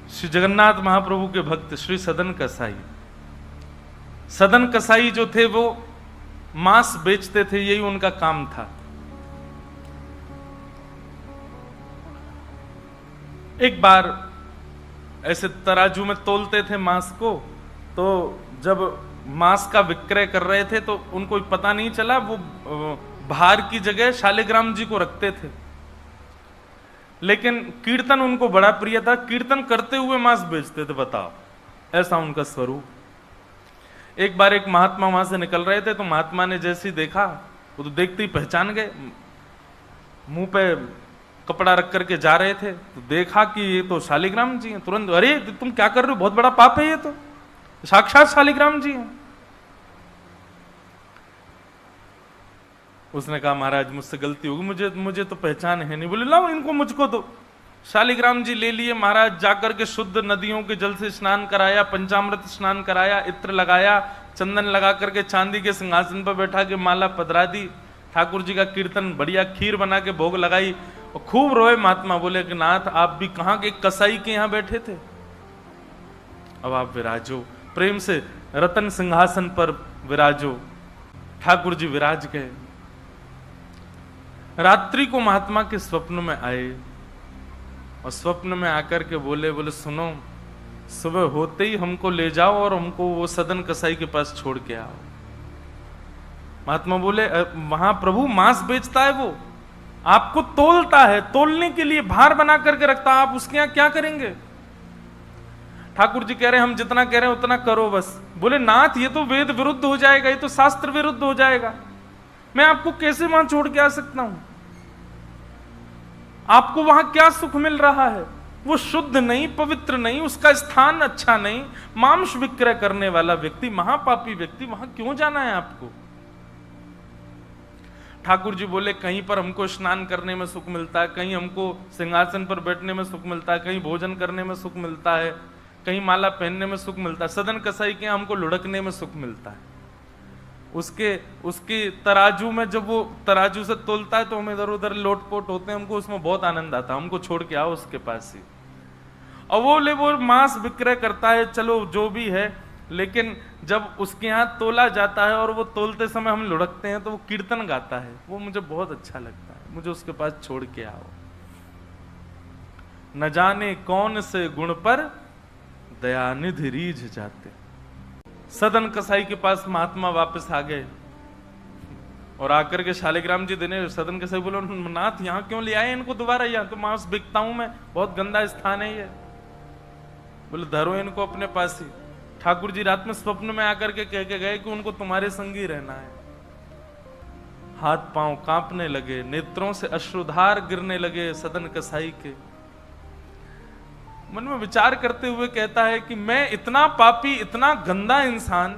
श्री जगन्नाथ महाप्रभु के भक्त श्री सदन कसाई। सदन कसाई जो थे वो मांस बेचते थे, यही उनका काम था। एक बार ऐसे तराजू में तोलते थे मांस को, तो जब मांस का विक्रय कर रहे थे तो उनको पता नहीं चला, वो भार की जगह शालिग्राम जी को रखते थे। लेकिन कीर्तन उनको बड़ा प्रिय था, कीर्तन करते हुए मांस बेचते थे। बताओ, ऐसा उनका स्वरूप। एक बार एक महात्मा वहां से निकल रहे थे, तो महात्मा ने जैसे ही देखा, वो तो देखते ही पहचान गए, मुंह पे कपड़ा रख करके जा रहे थे, तो देखा कि ये तो शालिग्राम जी हैं। तुरंत, अरे तुम क्या कर रहे हो, बहुत बड़ा पाप है, ये तो साक्षात शालिग्राम जी हैं। उसने कहा महाराज मुझसे गलती होगी, मुझे तो पहचान है नहीं। बोले लाओ इनको, मुझको दो। शालिग्राम जी ले लिए महाराज, जाकर के शुद्ध नदियों के जल से स्नान कराया, पंचामृत स्नान कराया, इत्र लगाया, चंदन लगा करके चांदी के सिंहासन पर बैठा के माला पधरा दी, ठाकुर जी का कीर्तन, बढ़िया खीर बना के भोग लगाई, और खूब रोए महात्मा। बोले कि नाथ आप भी कहां के कसाई के यहां बैठे थे, अब आप विराजो, प्रेम से रतन सिंहासन पर विराजो। ठाकुर जी विराज गए। रात्रि को महात्मा के स्वप्न में आए, और स्वप्न में आकर के बोले सुनो, सुबह होते ही हमको ले जाओ और हमको वो सदन कसाई के पास छोड़ के आओ। महात्मा बोले वहां प्रभु मांस बेचता है, वो आपको तोलता है, तोलने के लिए भार बना करके रखता है, आप उसके यहां क्या करेंगे। ठाकुर जी कह रहे हैं हम जितना कह रहे हैं उतना करो बस। बोले नाथ ये तो वेद विरुद्ध हो जाएगा, ये तो शास्त्र विरुद्ध हो जाएगा, मैं आपको कैसे वहां छोड़ के आ सकता हूं। आपको वहां क्या सुख मिल रहा है, वो शुद्ध नहीं, पवित्र नहीं, उसका स्थान अच्छा नहीं, मांस विक्रय करने वाला व्यक्ति, महापापी व्यक्ति, वहां क्यों जाना है आपको। ठाकुर जी बोले कहीं पर हमको स्नान करने में सुख मिलता है, कहीं हमको सिंहासन पर बैठने में सुख मिलता है, कहीं भोजन करने में सुख मिलता है, कहीं माला पहनने में सुख मिलता है, सदन कसाई के हमको लुढ़कने में सुख मिलता है। उसके तराजू में जब वो तराजू से तोलता है तो हम इधर उधर लोटपोट होते हैं, हमको उसमें बहुत आनंद आता है, हमको छोड़ के आओ उसके पास ही। और वो मांस विक्रय करता है, चलो जो भी है, लेकिन जब उसके यहाँ तोला जाता है और वो तोलते समय हम लुढ़कते हैं तो वो कीर्तन गाता है, वो मुझे बहुत अच्छा लगता है, मुझे उसके पास छोड़ के आओ। न जाने कौन से गुण पर दयानिधि रीझ जाते। सदन कसाई के पास महात्मा वापस आ गए और आकर के शालिग्राम जी देने। सदन कसाई बोलो नाथ यहाँ क्यों ले आए इनको दोबारा, यहाँ तो मांस बिकता हूं मैं, बहुत गंदा स्थान है ये। बोले धरो इनको अपने पास ही। ठाकुर जी रात में स्वप्न में आकर के कह के गए कि उनको तुम्हारे संग ही रहना है। हाथ पांव कांपने लगे, नेत्रों से अश्रुधार गिरने लगे सदन कसाई के। मन में विचार करते हुए कहता है कि मैं इतना पापी, इतना गंदा इंसान,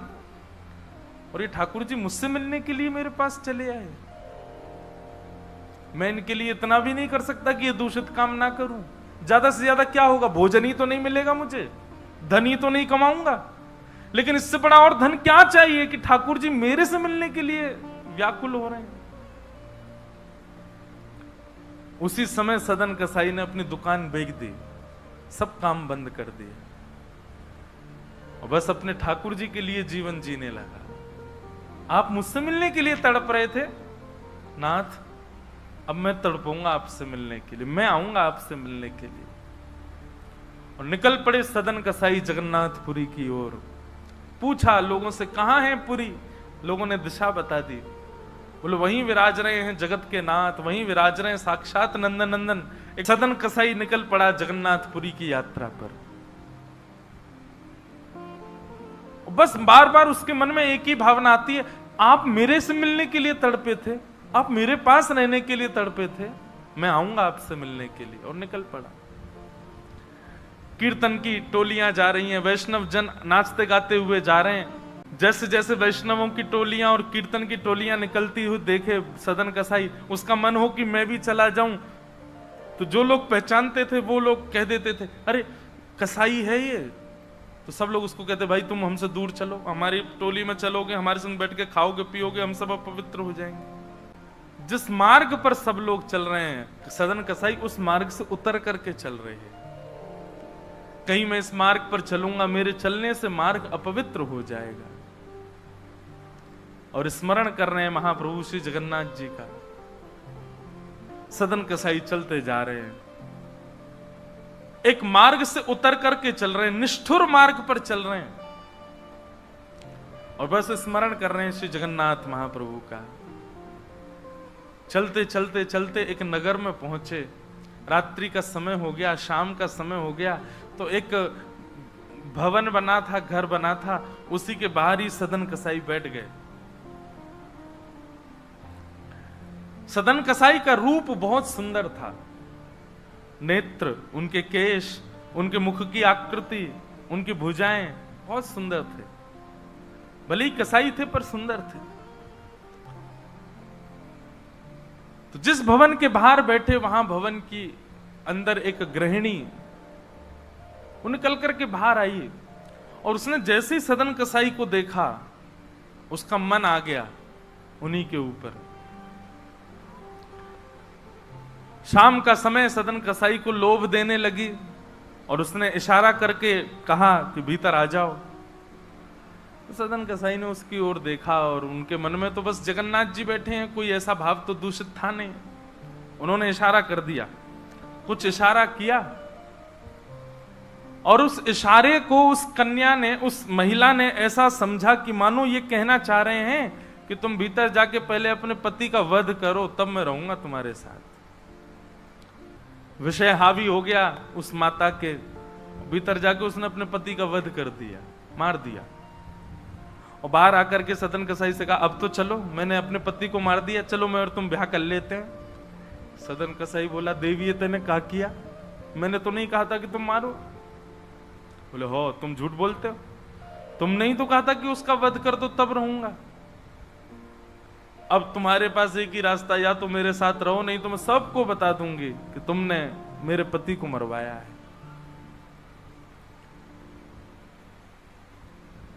और ये ठाकुर जी मुझसे मिलने के लिए मेरे पास चले आए। मैं इनके लिए इतना भी नहीं कर सकता कि ये दूषित काम ना करूं। ज्यादा से ज्यादा क्या होगा, भोजन ही तो नहीं मिलेगा मुझे, धन ही तो नहीं कमाऊंगा, लेकिन इससे बड़ा और धन क्या चाहिए कि ठाकुर जी मेरे से मिलने के लिए व्याकुल हो रहे हैं। उसी समय सदन कसाई ने अपनी दुकान बेच दी, सब काम बंद कर दिए और बस अपने ठाकुर जी के लिए जीवन जीने लगा। आप मुझसे मिलने के लिए तड़प रहे थे नाथ, अब मैं तड़पूंगा आपसे मिलने के लिए, मैं आऊंगा आपसे मिलने के लिए। और निकल पड़े सदन कसाई जगन्नाथपुरी की ओर। पूछा लोगों से कहां है पुरी, लोगों ने दिशा बता दी। बोले वहीं विराज रहे हैं जगत के नाथ, वहीं विराज रहे हैं साक्षात नंदन नंदन। एक सदन कसाई निकल पड़ा जगन्नाथपुरी की यात्रा पर। बस बार बार उसके मन में एक ही भावना आती है, आप मेरे से मिलने के लिए तड़पे थे, आप मेरे पास रहने के लिए तड़पे थे, मैं आऊंगा आपसे मिलने के लिए। और निकल पड़ा। कीर्तन की टोलियां जा रही हैं, वैष्णव जन नाचते गाते हुए जा रहे हैं। जैसे जैसे वैष्णवों की टोलियां और कीर्तन की टोलियां निकलती हुई देखे सदन कसाई, उसका मन हो कि मैं भी चला जाऊं। तो जो लोग पहचानते थे वो लोग कह देते थे अरे कसाई है ये, तो सब लोग उसको कहते भाई तुम हमसे दूर चलो, हमारी टोली में चलोगे, हमारे संग बैठ के खाओगे पियोगे, हम सब अपवित्र हो जाएंगे। जिस मार्ग पर सब लोग चल रहे हैं सदन कसाई उस मार्ग से उतर करके चल रहे हैं। कहीं मैं इस मार्ग पर चलूंगा, मेरे चलने से मार्ग अपवित्र हो जाएगा। और स्मरण कर रहे हैं महाप्रभु श्री जगन्नाथ जी का। सदन कसाई चलते जा रहे हैं, एक मार्ग से उतर करके चल रहे हैं, निष्ठुर मार्ग पर चल रहे हैं, और बस स्मरण कर रहे हैं श्री जगन्नाथ महाप्रभु का। चलते चलते चलते एक नगर में पहुंचे, रात्रि का समय हो गया, शाम का समय हो गया, तो एक भवन बना था, घर बना था, उसी के बाहर ही सदन कसाई बैठ गए। सदन कसाई का रूप बहुत सुंदर था, नेत्र, उनके केश, उनके मुख की आकृति, उनकी भुजाएं बहुत सुंदर थे। भले ही कसाई थे पर सुंदर थे। तो जिस भवन के बाहर बैठे, वहां भवन की अंदर एक गृहिणी वो निकल करके बाहर आई, और उसने जैसे ही सदन कसाई को देखा, उसका मन आ गया उन्हीं के ऊपर। शाम का समय, सदन कसाई को लोभ देने लगी, और उसने इशारा करके कहा कि भीतर आ जाओ। तो सदन कसाई ने उसकी ओर देखा, और उनके मन में तो बस जगन्नाथ जी बैठे हैं, कोई ऐसा भाव तो दूषित था नहीं। उन्होंने इशारा कर दिया, कुछ इशारा किया, और उस इशारे को उस कन्या ने, उस महिला ने ऐसा समझा कि मानो ये कहना चाह रहे हैं कि तुम भीतर जाके पहले अपने पति का वध करो, तब मैं रहूंगा तुम्हारे साथ। विषय हावी हो गया उस माता के, भीतर जाके उसने अपने पति का वध कर दिया, मार दिया। और बाहर आकर के सदन कसाई से कहा, अब तो चलो, मैंने अपने पति को मार दिया, चलो मैं और तुम ब्याह कर लेते हैं। सदन कसाई बोला, देवी ये तेने कहा किया, मैंने तो नहीं कहा था कि तुम मारो। बोले, हो तुम झूठ बोलते हो, तुमने ही तो कहा था कि उसका वध कर दो तब रहूंगा। अब तुम्हारे पास एक ही रास्ता, या तो मेरे साथ रहो, नहीं तो मैं सबको बता दूंगी कि तुमने मेरे पति को मरवाया है।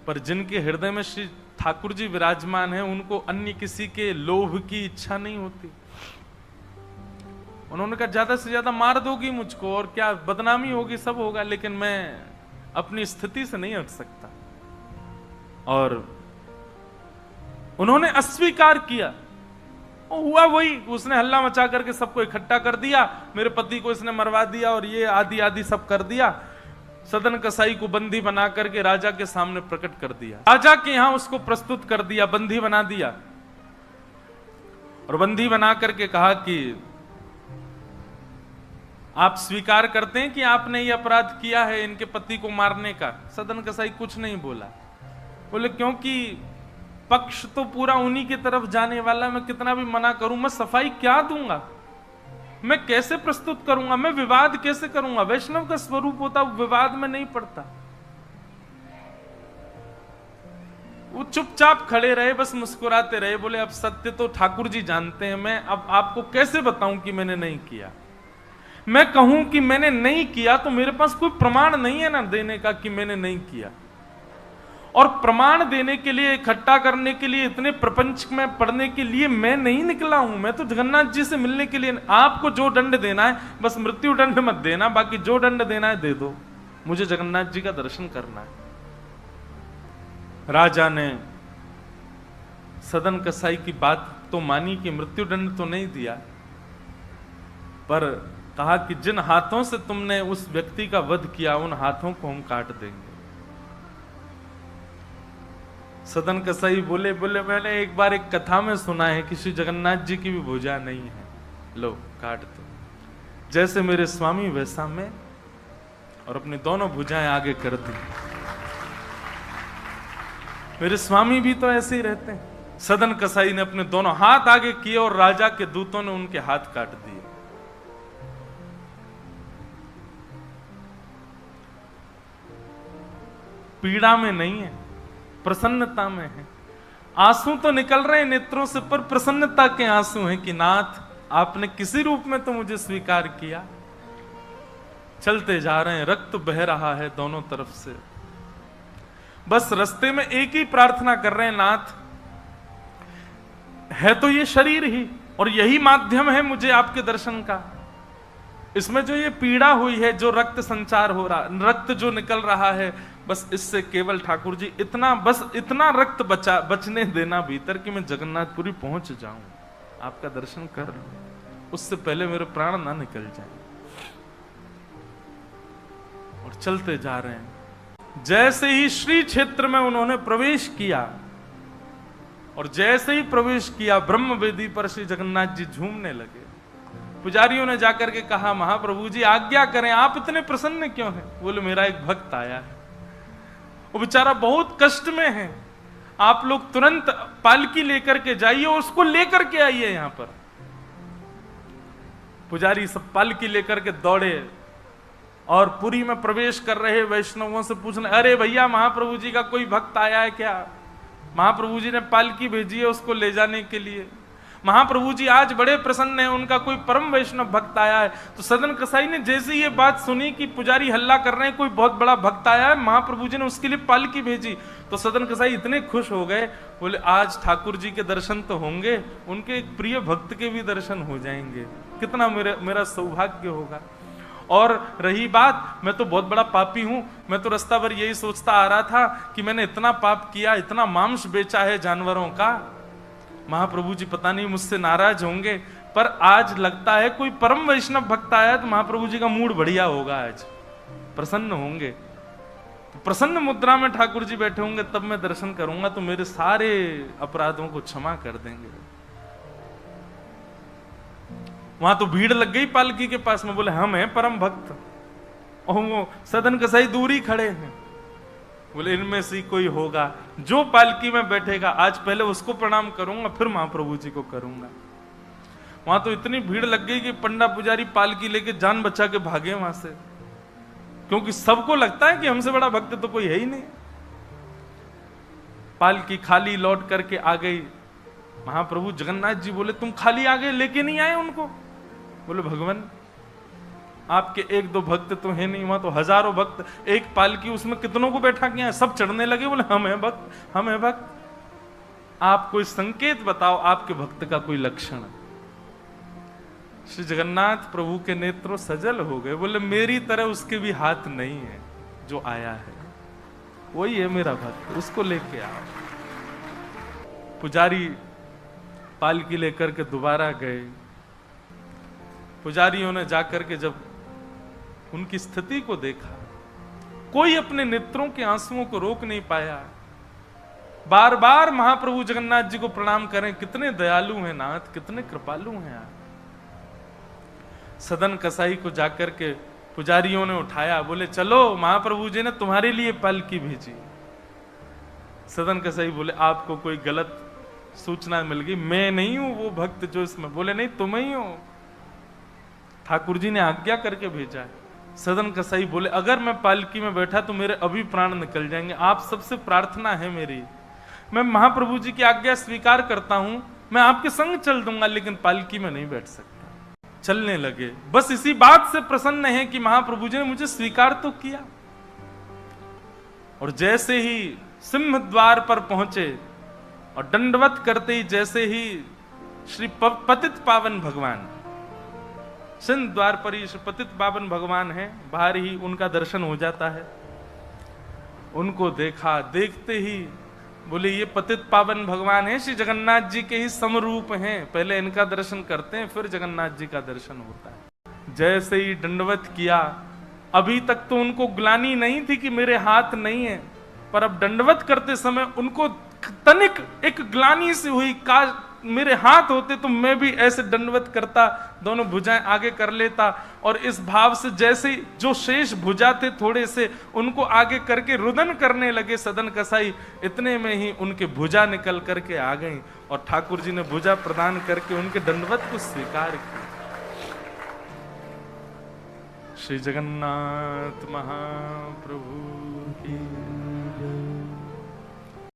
पर जिनके हृदय में श्री ठाकुर जी विराजमान हैं, उनको अन्य किसी के लोभ की इच्छा नहीं होती। उन्होंने कहा, ज्यादा से ज्यादा मार दोगी मुझको, और क्या बदनामी होगी, सब होगा, लेकिन मैं अपनी स्थिति से नहीं हट सकता। और उन्होंने अस्वीकार किया। हुआ वही, उसने हल्ला मचा करके सबको इकट्ठा कर दिया, मेरे पति को इसने मरवा दिया, और ये आदि आदि सब कर दिया। सदन कसाई को बंदी बना करके राजा के सामने प्रकट कर दिया, राजा के यहां उसको प्रस्तुत कर दिया, बंदी बना दिया। और बंदी बना करके कहा कि आप स्वीकार करते हैं कि आपने ये अपराध किया है इनके पति को मारने का? सदन कसाई कुछ नहीं बोला। बोले, क्योंकि पक्ष तो पूरा उन्हीं की तरफ जाने वाला, मैं कितना भी मना करूं, मैं सफाई क्या दूंगा, मैं कैसे प्रस्तुत करूंगा, मैं विवाद कैसे करूंगा? वैष्णव का स्वरूप होता विवाद में नहीं पड़ता। वो चुपचाप खड़े रहे, बस मुस्कुराते रहे। बोले, अब सत्य तो ठाकुर जी जानते हैं, मैं अब आपको कैसे बताऊं कि मैंने नहीं किया। मैं कहूं कि मैंने नहीं किया तो मेरे पास कोई प्रमाण नहीं है ना देने का कि मैंने नहीं किया। और प्रमाण देने के लिए, इकट्ठा करने के लिए, इतने प्रपंच में पढ़ने के लिए मैं नहीं निकला हूं। मैं तो जगन्नाथ जी से मिलने के लिए। आपको जो दंड देना है, बस मृत्यु दंड मत देना, बाकी जो दंड देना है दे दो, मुझे जगन्नाथ जी का दर्शन करना है। राजा ने सदन कसाई की बात तो मानी कि मृत्यु दंड तो नहीं दिया, पर कहा कि जिन हाथों से तुमने उस व्यक्ति का वध किया, उन हाथों को हम काट देंगे। सदन कसाई बोले, मैंने एक बार एक कथा में सुना है कि श्री जगन्नाथ जी की भी भुजा नहीं है, लो काट दो। जैसे मेरे स्वामी वैसा मैं, और अपनी दोनों भुजाएं आगे कर दी। मेरे स्वामी भी तो ऐसे ही रहते हैं। सदन कसाई ने अपने दोनों हाथ आगे किए, और राजा के दूतों ने उनके हाथ काट दिए। पीड़ा में नहीं है, प्रसन्नता में है। आंसू तो निकल रहे हैं नेत्रों से, पर प्रसन्नता के आंसू हैं कि नाथ, आपने किसी रूप में तो मुझे स्वीकार किया। चलते जा रहे हैं, रक्त बह रहा है दोनों तरफ से। बस रास्ते में एक ही प्रार्थना कर रहे हैं, नाथ, है तो ये शरीर ही, और यही माध्यम है मुझे आपके दर्शन का। इसमें जो ये पीड़ा हुई है, जो रक्त संचार हो रहा, रक्त जो निकल रहा है, बस इससे केवल ठाकुर जी इतना रक्त बचने देना भीतर कि मैं जगन्नाथपुरी पहुंच जाऊं, आपका दर्शन कर लूं, उससे पहले मेरे प्राण ना निकल जाए। और चलते जा रहे हैं। जैसे ही श्री क्षेत्र में उन्होंने प्रवेश किया, और जैसे ही प्रवेश किया, ब्रह्म वेदी पर श्री जगन्नाथ जी झूमने लगे। पुजारियों ने जाकर के कहा, महाप्रभु जी आज्ञा करें, आप इतने प्रसन्न क्यों हैं? बोले, मेरा एक भक्त आया है, वो बेचारा बहुत कष्ट में है, आप लोग तुरंत पालकी लेकर के जाइए और उसको लेकर के आइए यहां पर। पुजारी सब पालकी लेकर के दौड़े और पुरी में प्रवेश कर रहे वैष्णवों से पूछने, अरे भैया, महाप्रभु जी का कोई भक्त आया है क्या? महाप्रभु जी ने पालकी भेजी है उसको ले जाने के लिए। महाप्रभु जी आज बड़े प्रसन्न हैं, उनका कोई परम वैष्णव भक्त आया है। तो सदन कसाई ने जैसे ये बात सुनी कि पुजारी हल्ला कर रहे हैं, कोई बहुत बड़ा भक्त आया है, महाप्रभु जी ने उसके लिए पालकी भेजी, तो सदन कसाई इतने खुश हो गए, बोले आज ठाकुर जी के दर्शन तो होंगे, उनके एक प्रिय भक्त के भी दर्शन हो जाएंगे, कितना मेरा सौभाग्य होगा। और रही बात, मैं तो बहुत बड़ा पापी हूं, मैं तो रास्ता भर यही सोचता आ रहा था कि मैंने इतना पाप किया, इतना मांस बेचा है जानवरों का, महाप्रभु जी पता नहीं मुझसे नाराज होंगे, पर आज लगता है कोई परम वैष्णव भक्त आया तो महाप्रभु जी का मूड बढ़िया होगा, आज प्रसन्न होंगे। तो प्रसन्न मुद्रा में ठाकुर जी बैठे होंगे, तब मैं दर्शन करूंगा तो मेरे सारे अपराधों को क्षमा कर देंगे। वहां तो भीड़ लग गई पालकी के पास में, बोले हम हैं परम भक्त, और वो सदन कसाई दूर ही खड़े हैं। बोले इनमें से कोई होगा जो पालकी में बैठेगा, आज पहले उसको प्रणाम करूंगा, फिर महाप्रभु जी को करूंगा। वहां तो इतनी भीड़ लग गई कि पंडा पुजारी पालकी लेके जान बचा के भागे वहां से, क्योंकि सबको लगता है कि हमसे बड़ा भक्त तो कोई है ही नहीं। पालकी खाली लौट करके आ गई। महाप्रभु जगन्नाथ जी बोले, तुम खाली आ गए, लेके नहीं आए उनको? बोले, भगवान आपके एक दो भक्त तो है नहीं, वहां तो हजारों भक्त, एक पालकी उसमें कितनों को बैठा के हैं, सब चढ़ने लगे। बोले, हम हैं भक्त, हम हैं भक्त, आप कोई संकेत बताओ, आपके भक्त का कोई लक्षण। श्री जगन्नाथ प्रभु के नेत्रों सजल हो गए। बोले, मेरी तरह उसके भी हाथ नहीं है, जो आया है वही है मेरा भक्त, उसको लेके आओ। पुजारी पालकी लेकर के दोबारा गए। पुजारियों ने जाकर के जब उनकी स्थिति को देखा, कोई अपने नेत्रों के आंसुओं को रोक नहीं पाया। बार बार महाप्रभु जगन्नाथ जी को प्रणाम करें, कितने दयालु हैं नाथ, कितने कृपालु हैं आप। सदन कसाई को जाकर के पुजारियों ने उठाया, बोले चलो महाप्रभु जी ने तुम्हारे लिए पालकी भेजी। सदन कसाई बोले, आपको कोई गलत सूचना मिल गई, मैं नहीं हूं वो भक्त जो इसमें। बोले, नहीं तुम ही हो, ठाकुर जी ने आज्ञा करके भेजा है। सदन कसाई बोले, अगर मैं पालकी में बैठा तो मेरे अभी प्राण निकल जाएंगे, आप सबसे प्रार्थना है मेरी, मैं महाप्रभु जी की आज्ञा स्वीकार करता हूं, मैं आपके संग चल दूंगा, लेकिन पालकी में नहीं बैठ सकता। चलने लगे, बस इसी बात से प्रसन्न है कि महाप्रभु जी ने मुझे स्वीकार तो किया। और जैसे ही सिंह द्वार पर पहुंचे और दंडवत करते ही जैसे ही श्री पतित पावन भगवान, सिंह द्वार पर ही श्री पतित पावन भगवान है, बाहर ही उनका दर्शन हो जाता है। उनको देखा, देखते ही बोले, ये पतित पावन भगवान है, श्री जगन्नाथ जी के ही समरूप हैं, पहले इनका दर्शन करते हैं फिर जगन्नाथ जी का दर्शन होता है। जैसे ही दंडवत किया, अभी तक तो उनको ग्लानि नहीं थी कि मेरे हाथ नहीं है, पर अब दंडवत करते समय उनको तनिक एक ग्लानि सी हुई, काश मेरे हाथ होते तो मैं भी ऐसे दंडवत करता, दोनों भुजाएं आगे कर लेता। और इस भाव से जैसे जो शेष भुजा थे थोड़े से, उनको आगे करके रुदन करने लगे सदन कसाई। इतने में ही उनके भुजा निकल करके आ गई और ठाकुर जी ने भुजा प्रदान करके उनके दंडवत को स्वीकार किया। श्री जगन्नाथ महाप्रभु की